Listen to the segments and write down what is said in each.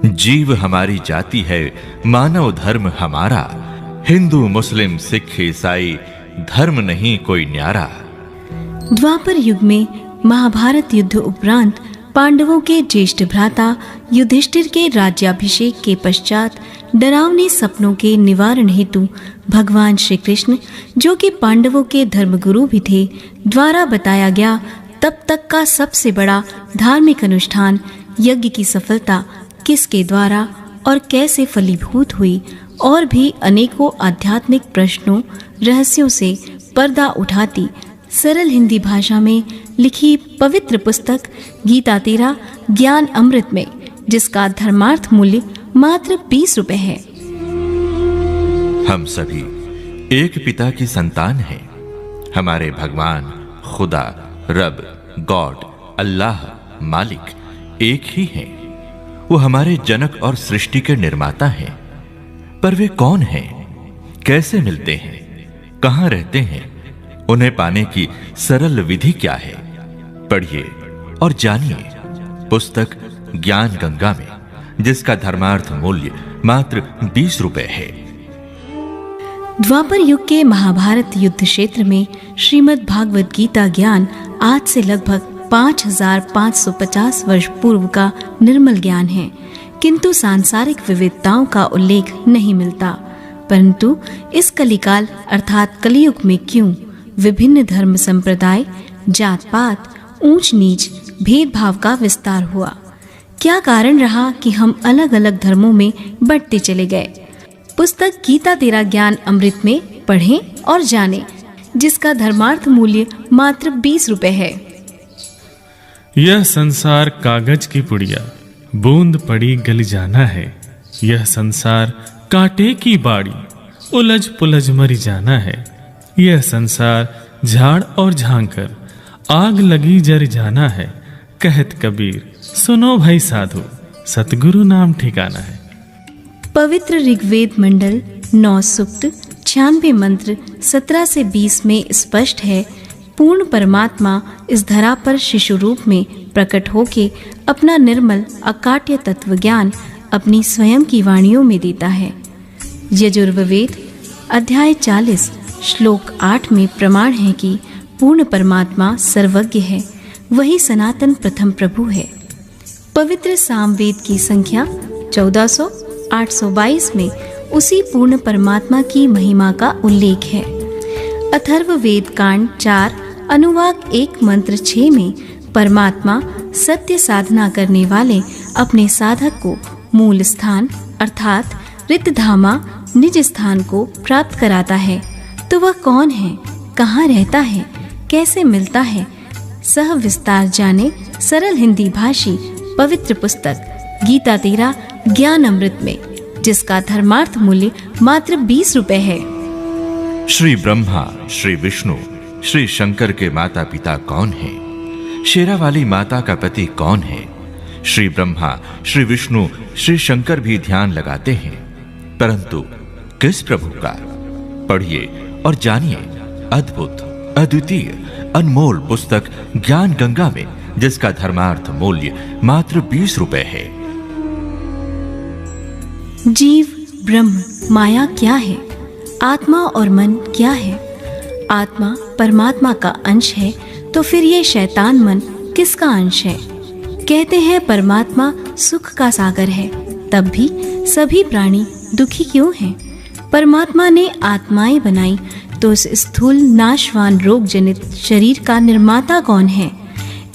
जीव हमारी जाति है, मानव धर्म हमारा। हिंदू मुस्लिम सिख ईसाई धर्म नहीं कोई न्यारा। द्वापर युग में महाभारत युद्ध उपरांत पांडवों के ज्येष्ठ भ्राता युधिष्ठिर के राज्याभिषेक के पश्चात डरावने सपनों के निवारण हेतु भगवान श्री कृष्ण, जो कि पांडवों के धर्मगुरु भी थे, द्वारा बताया गया तब तक का सबसे बड़ा धार्मिक अनुष्ठान यज्ञ की सफलता किसके द्वारा और कैसे फलीभूत हुई, और भी अनेकों आध्यात्मिक प्रश्नों रहस्यों से पर्दा उठाती सरल हिंदी भाषा में लिखी पवित्र पुस्तक गीता तेरा ज्ञान अमृत में, जिसका धर्मार्थ मूल्य मात्र 20 रुपए है। हम सभी एक पिता की संतान हैं। हमारे भगवान, खुदा, रब, गॉड, अल्लाह, मालिक एक ही हैं। वो हमारे जनक और सृष्टि के निर्माता हैं। पर वे कौन हैं? कैसे मिलते हैं? कहां रहते हैं? उन्हें पाने की सरल विधि क्या है? पढ़िए और जानिए पुस्तक ज्ञान गंगा में, जिसका धर्मार्थ मूल्य मात्र 20 रुपए है। द्वापर युग के महाभारत युद्ध क्षेत्र में श्रीमद् भागवत गीता ज्ञान आज से लगभग 5550 वर्ष पूर्व का निर्मल ज्ञान है, किंतु सांसारिक विविधताओं का उल्लेख नहीं मिलता। परंतु इस कलिकाल अर्थात कलियुग में क्यों विभिन्न धर्म संप्रदाय, जात पात, ऊंच नीच, भेदभाव का विस्तार हुआ? क्या कारण रहा कि हम अलग अलग धर्मों में बढ़ते चले गए? पुस्तक गीता तेरा ज्ञान अमृत में पढ़ें और जानें, जिसका धर्मार्थ मूल्य मात्र 20 रुपए है। यह संसार कागज की पुड़िया, बूंद पड़ी गल जाना है। यह संसार कांटे की बाड़ी, उलझ पुलझ मरी जाना है। यह संसार झाड़ और झांकर, आग लगी जर जाना है। कहत कबीर सुनो भाई साधु, सतगुरु नाम ठिकाना है। पवित्र ऋग्वेद मंडल 9 सूक्त 96 मंत्र 17 से 20 में स्पष्ट है, पूर्ण परमात्मा इस धरा पर शिशु रूप में प्रकट होके अपना निर्मल अकाट्य तत्व ज्ञान अपनी स्वयं की वाणियों में देता है। यजुर्वेद अध्याय 40 श्लोक 8 में प्रमाण है कि पूर्ण परमात्मा सर्वज्ञ है, वही सनातन प्रथम प्रभु है। पवित्र सामवेद की संख्या 1422 में उसी पूर्ण परमात्मा की महिमा का उल्लेख है। अथर्ववेद कांड 4 अनुवाक 1 मंत्र 6 में परमात्मा सत्य साधना करने वाले अपने साधक को मूल स्थान अर्थात रितधामा निज स्थान को प्राप्त कराता है। तो वह कौन है, कहाँ रहता है, कैसे मिलता है, सह विस्तार जाने सरल हिंदी भाषी पवित्र पुस्तक गीता तेरा ज्ञान अमृत में, जिसका धर्मार्थ मूल्य मात्र 20 रुपए है। श्री ब्रह्मा, श्री विष्णु, श्री शंकर के माता पिता कौन हैं? शेरा वाली माता का पति कौन है? श्री ब्रह्मा, श्री विष्णु, श्री शंकर भी ध्यान लगाते हैं, परंतु किस प्रभु का? पढ़िए और जानिए अद्भुत, अद्वितीय, अनमोल पुस्तक ज्ञान गंगा में, जिसका धर्मार्थ मूल्य मात्र 20 रुपए है। जीव, ब्रह्म, माया क्या है? आत्मा और मन क्या है? आत्मा परमात्मा का अंश है, तो फिर ये शैतान मन किसका अंश है? कहते हैं परमात्मा सुख का सागर है, तब भी सभी प्राणी दुखी क्यों हैं? परमात्मा ने आत्माएं बनाई, तो इस स्थूल नाशवान रोग जनित शरीर का निर्माता कौन है?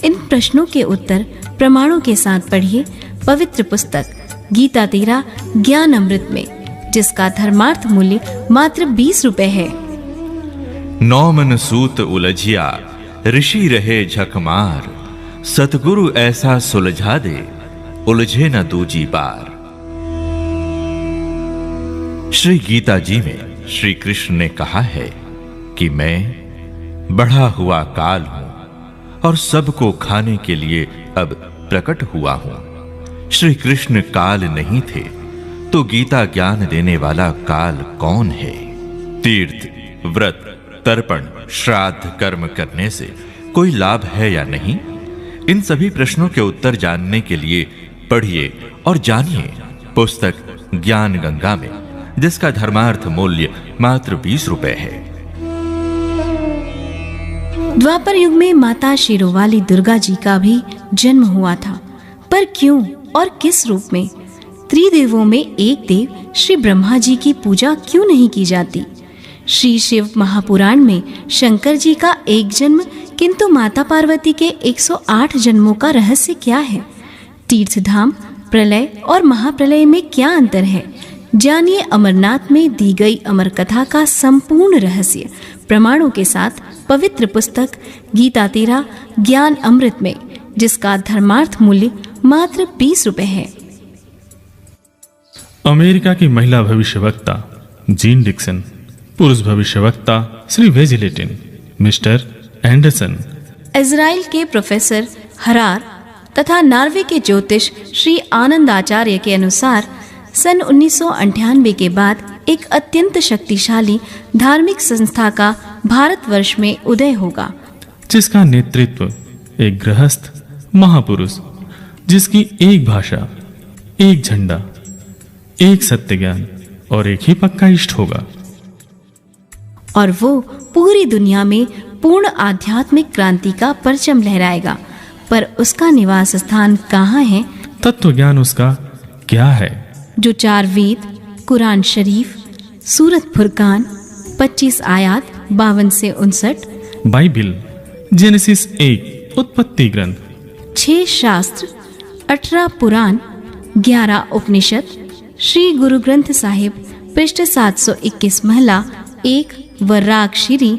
इन प्रश्नों के उत्तर प्रमाणों के साथ पढ़िए पवित्र पुस्तक गीता तेरा ज्ञान अमृत में, जिसका धर्मार्थ मूल्य मात्र 20 रुपए है। नौ मन सूत उलझिया, ऋषि रहे झकमार। सतगुरु ऐसा सुलझा दे, उलझे न दूजी बार। श्री गीता जी में श्री कृष्ण ने कहा है कि मैं बढ़ा हुआ काल हूं और सबको खाने के लिए अब प्रकट हुआ हूं। श्री कृष्ण काल नहीं थे तो गीता ज्ञान देने वाला काल कौन है? तीर्थ, व्रत, तर्पण, श्राद्ध कर्म करने से कोई लाभ है या नहीं? इन सभी प्रश्नों के उत्तर जानने के लिए पढ़िए और जानिए पुस्तक ज्ञान गंगा में, जिसका धर्मार्थ मूल्य मात्र 20 रुपए है। द्वापर युग में माता शेरोवाली दुर्गा जी का भी जन्म हुआ था, पर क्यों और किस रूप में? त्रिदेवों में एक देव श्री ब्रह्मा जी की पूजा क्यों नहीं की जाती? श्री शिव महापुराण में शंकर जी का एक जन्म, किंतु माता पार्वती के 108 जन्मों का रहस्य क्या है? तीर्थधाम, प्रलय और महाप्रलय में क्या अंतर है? जानिए अमरनाथ में दी गई अमर कथा का संपूर्ण रहस्य प्रमाणों के साथ पवित्र पुस्तक गीता तेरा ज्ञान अमृत में, जिसका धर्मार्थ मूल्य मात्र 20 रुपए है। अमेरिका की महिला भविष्यवक्ता जीन डिक्सन, पुरुष भविष्यवक्ता श्री वेजिलेटिन, मिस्टर एंडरसन, इजराइल के प्रोफेसर हरार तथा नार्वे के ज्योतिष श्री आनंद आचार्य के अनुसार सन 1998 के बाद एक अत्यंत शक्तिशाली धार्मिक संस्था का भारतवर्ष में उदय होगा, जिसका नेतृत्व एक गृहस्थ महापुरुष, जिसकी एक भाषा, एक झंडा, एक सत्य ज्ञान और एक ही पक्का इष्ट होगा। और वो पूरी दुनिया में पूर्ण आध्यात्मिक क्रांति का परचम लहराएगा। पर उसका निवास स्थान कहाँ है? तत्व ज्ञान उसका क्या है? जो 4 वेद, कुरान शरीफ, सूरत फुरकान, 25 आयात 52 से 59, बाइबिल, जेनेसिस 1 उत्पत्ति ग्रंथ, 6 शास्त्र, 18 पुराण, 11 उपनिषद, श्री गुरु ग्रंथ साहिब पृष्ठ 721 महिला 1 व राग श्री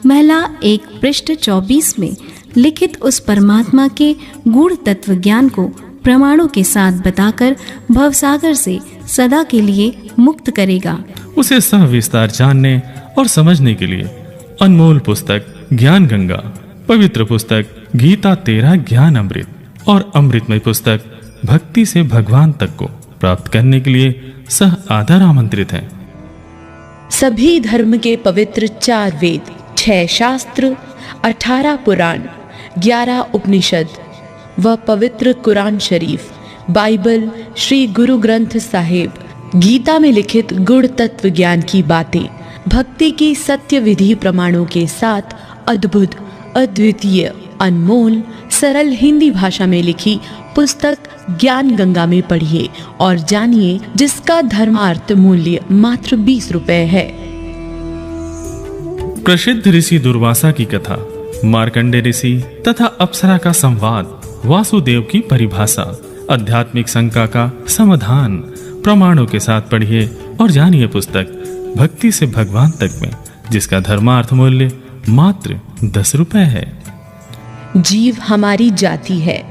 महिला 1 पृष्ठ 24 में लिखित उस परमात्मा के गूढ़ तत्व ज्ञान को प्रमाणों के साथ बताकर भवसागर से सदा के लिए मुक्त करेगा। उसे सविस्तार जानने और समझने के लिए अनमोल पुस्तक ज्ञान गंगा, पवित्र पुस्तक गीता तेरा ज्ञान अमृत और अमृतमय पुस्तक भक्ति से भगवान तक को प्राप्त करने के लिए सह आदर आमंत्रित हैं। सभी धर्म के पवित्र 4 वेद, 6 शास्त्र, 18 पुराण, 11 उपनिषद व पवित्र कुरान शरीफ, बाइबल, श्री गुरु ग्रंथ साहिब, गीता में लिखित गुण तत्व ज्ञान की बातें, भक्ति की सत्य विधि प्रमाणों के साथ अद्भुत, अद्वितीय, अनमोल, सरल हिंदी भाषा में लिखी पुस्तक ज्ञान गंगा में पढ़िए और जानिए, जिसका धर्मार्थ मूल्य मात्र 20 रुपए है। प्रसिद्ध ऋषि दुर्वासा की कथा, मार्कंडे ऋषि तथा अप्सरा का संवाद, वासुदेव की परिभाषा, आध्यात्मिक शंका का समाधान प्रमाणों के साथ पढ़िए और जानिए पुस्तक भक्ति से भगवान तक में, जिसका धर्मार्थ मूल्य मात्र 10 रुपए है। जीव हमारी जाति है,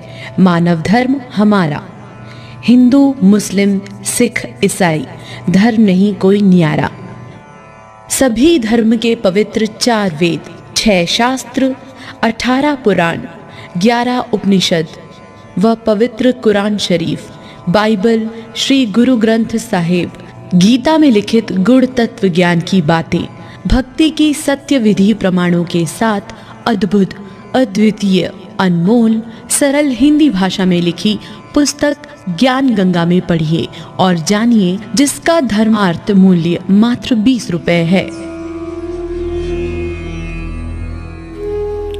मानव धर्म हमारा, हिंदू मुस्लिम सिख ईसाई धर्म नहीं कोई न्यारा। सभी धर्म के पवित्र 4 वेद, 6 शास्त्र, 18 पुराण, 11 उपनिषद व पवित्र कुरान शरीफ, बाइबल, श्री गुरु ग्रंथ साहिब, गीता में लिखित गुण तत्व ज्ञान की बातें, भक्ति की सत्य विधि प्रमाणों के साथ अद्भुत, अद्वितीय, अनमोल, सरल हिंदी भाषा में लिखी पुस्तक ज्ञान गंगा में पढ़िए और जानिए, जिसका धर्मार्थ मूल्य मात्र 20 रुपए है।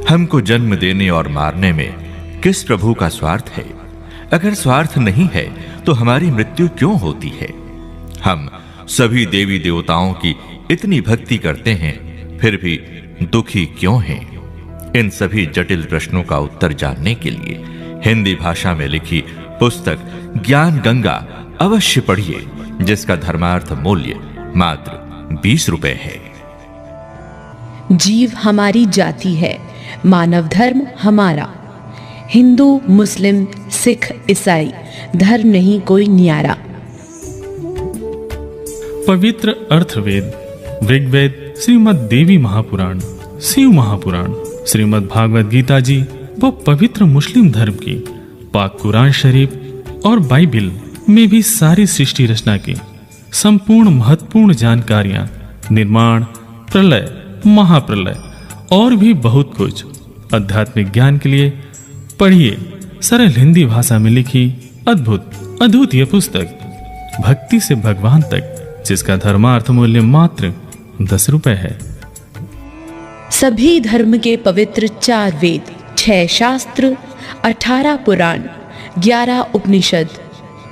हमको जन्म देने और मारने में किस प्रभु का स्वार्थ है? अगर स्वार्थ नहीं है तो हमारी मृत्यु क्यों होती है? हम सभी देवी देवताओं की इतनी भक्ति करते हैं, फिर भी दुखी क्यों हैं? इन सभी जटिल प्रश्नों का उत्तर जानने के लिए हिंदी भाषा में लिखी पुस्तक ज्ञान गंगा अवश्य पढ़िए, जिसका धर्मार्थ मूल्य मात्र 20 रुपए है। जीव हमारी जाति है, मानव धर्म हमारा, हिंदू मुस्लिम सिख ईसाई धर्म नहीं कोई न्यारा। पवित्र अर्थवेद, ऋग्वेद, श्रीमद् देवी महापुराण, शिव महापुराण, श्रीमद् भागवत गीता जी व पवित्र मुस्लिम धर्म की पाक कुरान शरीफ और बाइबिल में भी सारी सृष्टि रचना की संपूर्ण महत्वपूर्ण जानकारियां, निर्माण, प्रलय, महाप्रलय और भी बहुत कुछ आध्यात्मिक ज्ञान के लिए पढ़िए सरल हिंदी भाषा में लिखी अद्भुत अद्वितीय पुस्तक भक्ति से भगवान तक, जिसका धर्मार्थ मूल्य मात्र 10 रुपए है। सभी धर्म के पवित्र 4 वेद, 6 शास्त्र, 18 पुराण, 11 उपनिषद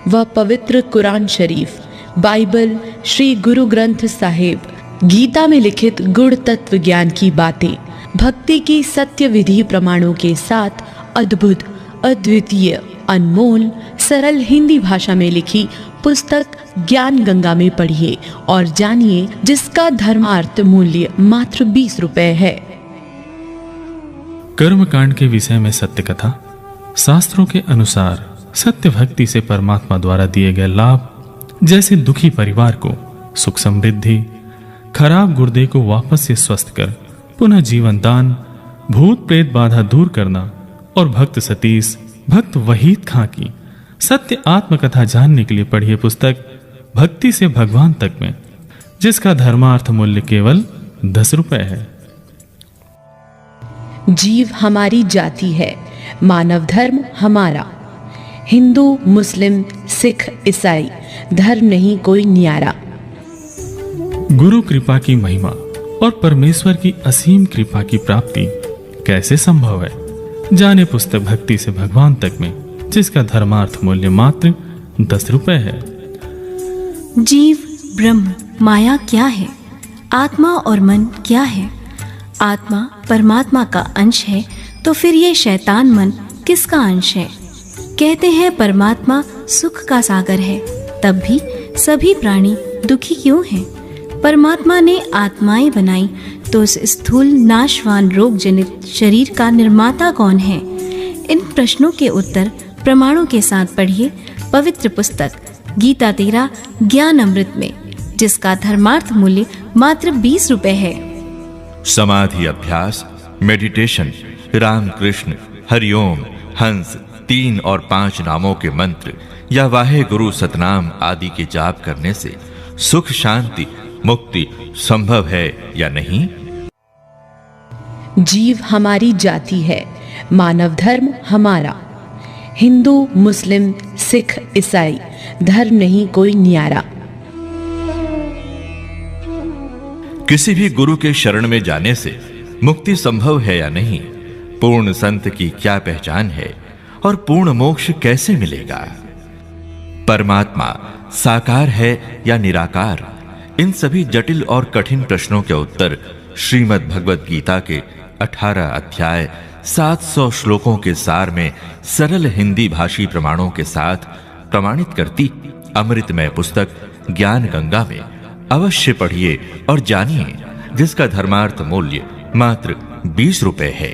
व पवित्र कुरान शरीफ, बाइबल, श्री गुरु ग्रंथ साहिब, गीता में लिखित गुण तत्व ज्ञान की बातें, भक्ति की सत्य विधि प्रमाणों के साथ अद्भुत, अद्वितीय, अनमोल, सरल हिंदी भाषा में लिखी पुस्तक ज्ञान गंगा में पढ़िए और जानिए, जिसका धर्मार्थ मूल्य मात्र 20 रुपए है। कर्म कांड के विषय में सत्य कथा। शास्त्रों के अनुसार सत्य भक्ति से परमात्मा द्वारा दिए गए लाभ, जैसे दुखी परिवार को सुख समृद्धि, खराब गुर्दे को वापस से स्वस्थ कर पुनः जीवन दान, भूत प्रेत बाधा दूर करना और भक्त सतीश, भक्त वहीद खां की सत्य आत्मकथा जानने के लिए पढ़िए पुस्तक भक्ति से भगवान तक में, जिसका धर्मार्थ मूल्य केवल 10 रुपए है। जीव हमारी जाति है, मानव धर्म हमारा। हिंदू, मुस्लिम, सिख, ईसाई, धर्म नहीं कोई न्यारा। गुरु कृपा की महिमा और परमेश्वर की असीम कृपा की प्राप्ति कैसे संभव है, जाने पुस्तक भक्ति से भगवान तक में, जिसका धर्मार्थ मूल्य मात्र 10 रुपए है। जीव, ब्रह्म, माया क्या है? आत्मा और मन क्या है? आत्मा परमात्मा का अंश है, तो फिर ये शैतान मन किसका अंश है? कहते हैं परमात्मा सुख का सागर है, तब भी सभी प्राणी दुखी क्यों हैं? परमात्मा ने आत्माएं बनाई, तो इस स्थूल नाशवान रोग जनित शरीर का निर्माता कौन है? इन प्रश्नों के उत्तर प्रमाणों के साथ पढ़िए पवित्र पुस्तक गीता 13 ज्ञान अमृत में, जिसका धर्मार्थ मूल्य मात्र 20 रुपए है। समाधि अभ्यास, मेडिटेशन, रामकृष्ण, हरिओम, हंस, 3 और 5 नामों के मंत्र या वाहे गुरु सतनाम आदि के जाप करने से सुख, शांति, मुक्ति संभव है या नहीं? जीव हमारी जाति है, मानव धर्म हमारा। हिंदू, मुस्लिम, सिख, ईसाई, धर्म नहीं कोई न्यारा। किसी भी गुरु के शरण में जाने से मुक्ति संभव है या नहीं? पूर्ण संत की क्या पहचान है और पूर्ण मोक्ष कैसे मिलेगा? परमात्मा साकार है या निराकार? इन सभी जटिल और कठिन प्रश्नों के उत्तर श्रीमद् भगवत गीता के 18 अध्याय 700 श्लोकों के सार में सरल हिंदी भाषी प्रमाणों के साथ प्रमाणित करती अमृतमय पुस्तक ज्ञान गंगा में अवश्य पढ़िए और जानिए, जिसका धर्मार्थ मूल्य मात्र 20 रुपए है।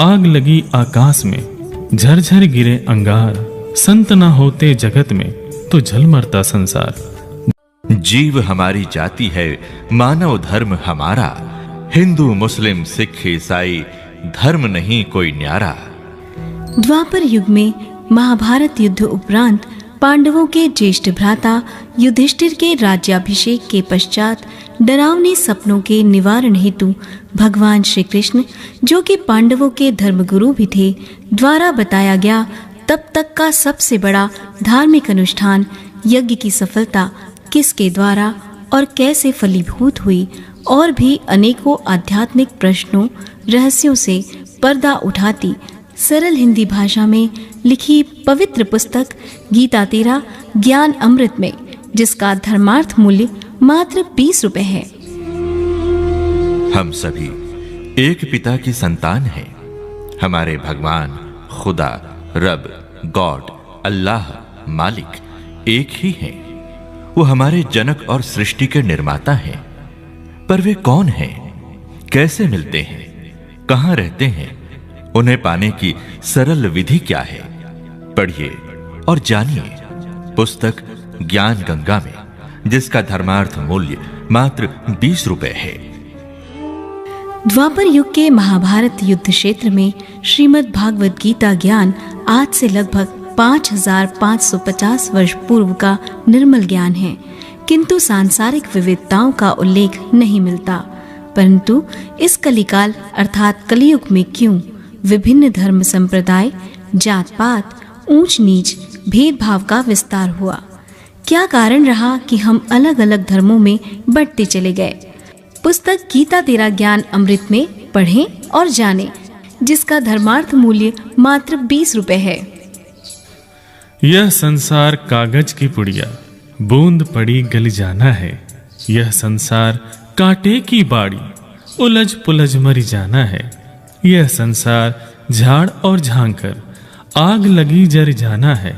आग लगी आकाश में, झरझर गिरे अंगार, संत ना होते जगत में तो जल मरता संसार। जीव हमारी जाति है, मानव धर्म हमारा। हिंदू, मुस्लिम, सिख, ईसाई, धर्म नहीं कोई न्यारा। द्वापर युग में महाभारत युद्ध उपरांत पांडवों के ज्येष्ठ भ्राता युधिष्ठिर के राज्याभिषेक के पश्चात डरावने सपनों के निवारण हेतु भगवान श्री कृष्ण, जो कि पांडवों के धर्मगुरु भी थे, द्वारा बताया गया तब तक का सबसे बड़ा धार्मिक अनुष्ठान यज्ञ की सफलता किसके द्वारा और कैसे फलीभूत हुई, और भी अनेकों आध्यात्मिक प्रश्नों, रहस्यों से पर्दा उठाती सरल हिंदी भाषा में लिखी पवित्र पुस्तक गीता 13 ज्ञान अमृत में, जिसका धर्मार्थ मूल्य मात्र 20 रुपए है। हम सभी एक पिता की संतान हैं। हमारे भगवान, खुदा, रब, गॉड, अल्लाह, मालिक एक ही हैं। वो हमारे जनक और सृष्टि के निर्माता हैं। पर वे कौन हैं? कैसे मिलते हैं? कहां रहते हैं? उन्हें पाने की सरल विधि क्या है? पढ़िए और जानिए पुस्तक ज्ञान गंगा में, जिसका धर्मार्थ मूल्य मात्र 20 रुपए है। द्वापर युग के महाभारत युद्ध क्षेत्र में श्रीमद् भागवत गीता ज्ञान आज से लगभग 5550 वर्ष पूर्व का निर्मल ज्ञान है, किंतु सांसारिक विविधताओं का उल्लेख नहीं मिलता। परंतु इस कलिकाल अर्थात कलियुग में क्यों विभिन्न धर्म संप्रदाय, जात पात, ऊंच नीच, भेदभाव का विस्तार हुआ। क्या कारण रहा कि हम अलग अलग धर्मों में बढ़ते चले गए? पुस्तक गीता तेरा ज्ञान अमृत में पढ़ें और जानें, जिसका धर्मार्थ मूल्य मात्र 20 रुपए है। यह संसार कागज की पुड़िया, बूंद पड़ी गल जाना है। यह संसार कांटे की बाड़ी, उलझ पुलझ मरी जाना है। यह संसार झाड़ और झांकर, आग लगी जर जाना है।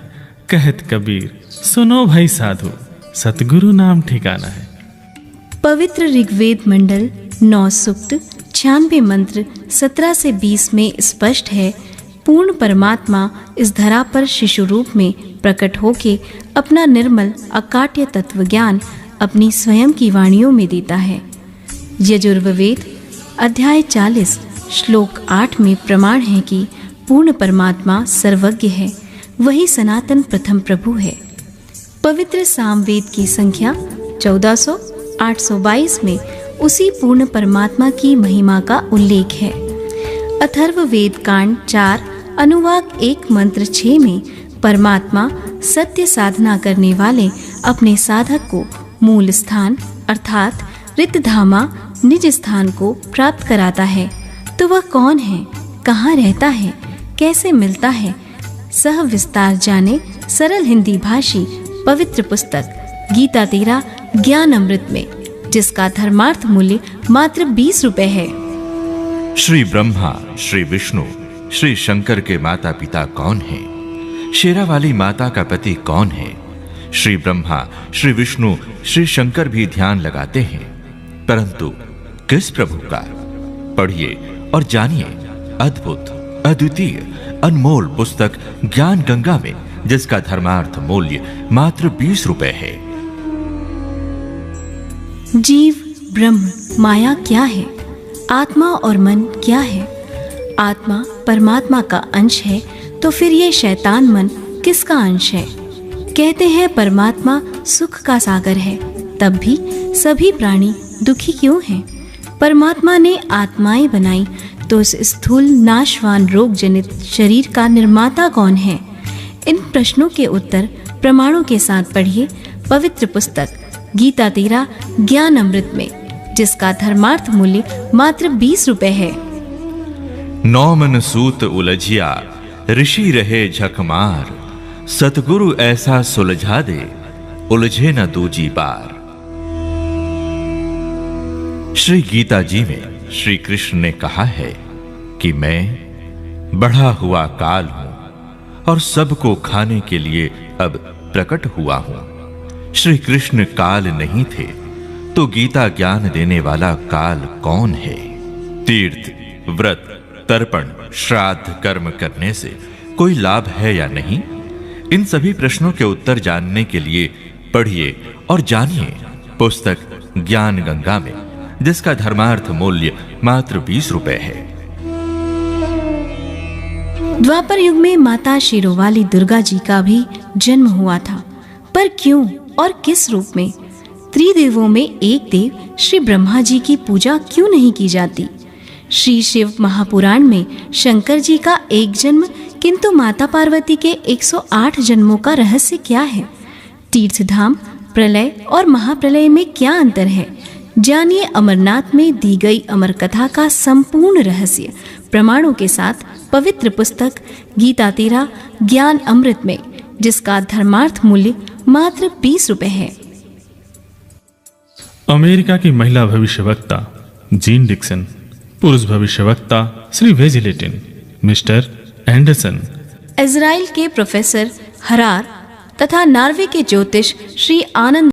कहत कबीर सुनो भाई साधु, सतगुरु नाम ठिकाना है। पवित्र ऋग्वेद मंडल 9 सूक्त 96 मंत्र 17 से 20 में स्पष्ट है, पूर्ण परमात्मा इस धरा पर शिशु रूप में प्रकट होके अपना निर्मल अकाट्य तत्व ज्ञान अपनी स्वयं की वाणियों में देता है। यजुर्वेद अध्याय 40 श्लोक 8 में प्रमाण है कि पूर्ण परमात्मा सर्वज्ञ है, वही सनातन प्रथम प्रभु है। पवित्र सामवेद की संख्या 1400-822 में उसी पूर्ण परमात्मा की महिमा का उल्लेख है। अथर्ववेद कांड 4 अनुवाक 1 मंत्र 6 में परमात्मा सत्य साधना करने वाले अपने साधक को मूल स्थान अर्थात रितधामा निज स्थान को प्राप्त कराता है। तो वह कौन है, कहाँ रहता है, कैसे मिलता है, सह विस्तार जाने सरल हिंदी भाषी पवित्र पुस्तक गीता तेरा ज्ञान अमृत में, जिसका धर्मार्थ मूल्य मात्र 20 रुपए है। श्री ब्रह्मा, श्री विष्णु, श्री शंकर के माता पिता कौन हैं? शेरावाली माता का पति कौन है? श्री ब्रह्मा, श्री विष्णु, श्री शंकर भी ध्यान लगाते हैं, परंतु किस प्रभु का? पढ़िए और जानिए अद्भुत, अद्वितीय, अनमोल पुस्तक ज्ञान गंगा में, जिसका धर्मार्थ मूल्य मात्र 20 रुपए है। जीव, ब्रह्म, माया क्या है? आत्मा और मन क्या है? आत्मा परमात्मा का अंश है, तो फिर ये शैतान मन किसका अंश है? कहते हैं परमात्मा सुख का सागर है, तब भी सभी प्राणी दुखी क्यों हैं? परमात्मा ने आत्माएं बनाई, तो इस स्थूल नाशवान रोग जनित शरीर का निर्माता कौन है? इन प्रश्नों के उत्तर प्रमाणों के साथ पढ़िए पवित्र पुस्तक गीता तेरा ज्ञान अमृत में, जिसका धर्मार्थ मूल्य मात्र 20 रुपए है। 9 मन सूत उलझिया, ऋषि रहे झकमार। सतगुरु ऐसा सुलझा दे, उलझे न दूजी बार। श्री गीता जी में श्री कृष्ण ने कहा है कि मैं बढ़ा हुआ काल हूं और सबको खाने के लिए अब प्रकट हुआ हूं। श्री कृष्ण काल नहीं थे, तो गीता ज्ञान देने वाला काल कौन है? तीर्थ, व्रत, तर्पण, श्राद्ध कर्म करने से कोई लाभ है या नहीं? इन सभी प्रश्नों के उत्तर जानने के लिए पढ़िए और जानिए पुस्तक ज्ञान गंगा में, जिसका धर्मार्थ मूल्य मात्र 20 रुपए है। द्वापर युग में माता शेरोवाली दुर्गा जी का भी जन्म हुआ था, पर क्यों और किस रूप में? त्रिदेवों में एक देव श्री ब्रह्मा जी की पूजा क्यों नहीं की जाती? श्री शिव महापुराण में शंकर जी का एक जन्म, किंतु माता पार्वती के 108 जन्मों का रहस्य क्या है? तीर्थधाम, प्रलय और महाप्रलय में क्या अंतर है? जानिए अमरनाथ में दी गई अमर कथा का संपूर्ण रहस्य प्रमाणों के साथ पवित्र पुस्तक गीता तेरा ज्ञान अमृत में, जिसका धर्मार्थ मूल्य मात्र 20 रुपए है। अमेरिका की महिला भविष्यवक्ता जीन डिक्सन, पुरुष भविष्यवक्ता श्री वेजिलेटिन, मिस्टर एंडरसन, इजराइल के प्रोफेसर हरार तथा नॉर्वे के ज्योतिष श्री आनंद